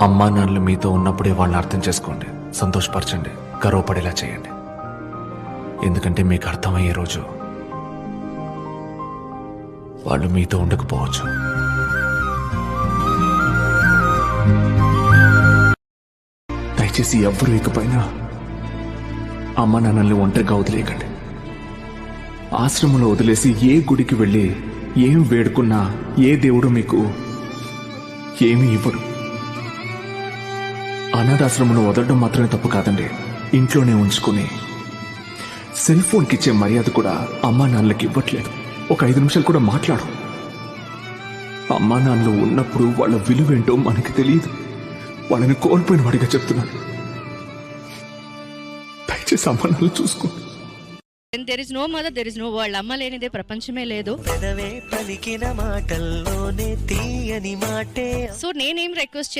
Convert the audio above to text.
అమ్మా నాన్నలు మీతో ఉన్నప్పుడే వాళ్ళని అర్థం చేసుకోండి, సంతోషపరచండి, గర్వపడేలా చేయండి. ఎందుకంటే మీకు అర్థమయ్యే రోజు వాళ్ళు మీతో ఉండకపోవచ్చు. దయచేసి ఎవ్వరూ ఇకపైనా అమ్మ నాన్నల్ని ఒంటరిగా వదిలేయకండి. ఆశ్రమంలో వదిలేసి ఏ గుడికి వెళ్ళి ఏం వేడుకున్నా ఏ దేవుడు మీకు ఏమీ ఇవ్వడు. అనాథాశ్రమంలో వదలడం మాత్రమే తప్పు కాదండి, ఇంట్లోనే ఉంచుకుని సెల్ ఫోన్కి ఇచ్చే మర్యాద కూడా అమ్మా నాన్నలకి ఇవ్వట్లేదు. ఒక 5 నిమిషాలు కూడా మాట్లాడు. అమ్మా నాన్నలు ఉన్నప్పుడు వాళ్ళ విలువేంటో మనకి తెలియదు. వాళ్ళని కోల్పోయిన వాడిగా చెప్తున్నాను. దయచేసి అమ్మా నాన్నలు చూసుకోండి. There is no mother, there is no world. అమ్మ లేనిదే ప్రపంచమే లేదు. పెదవే పలికిన మాటల్లోనే తీయని మాటే. సో నేనేం రిక్వెస్ట్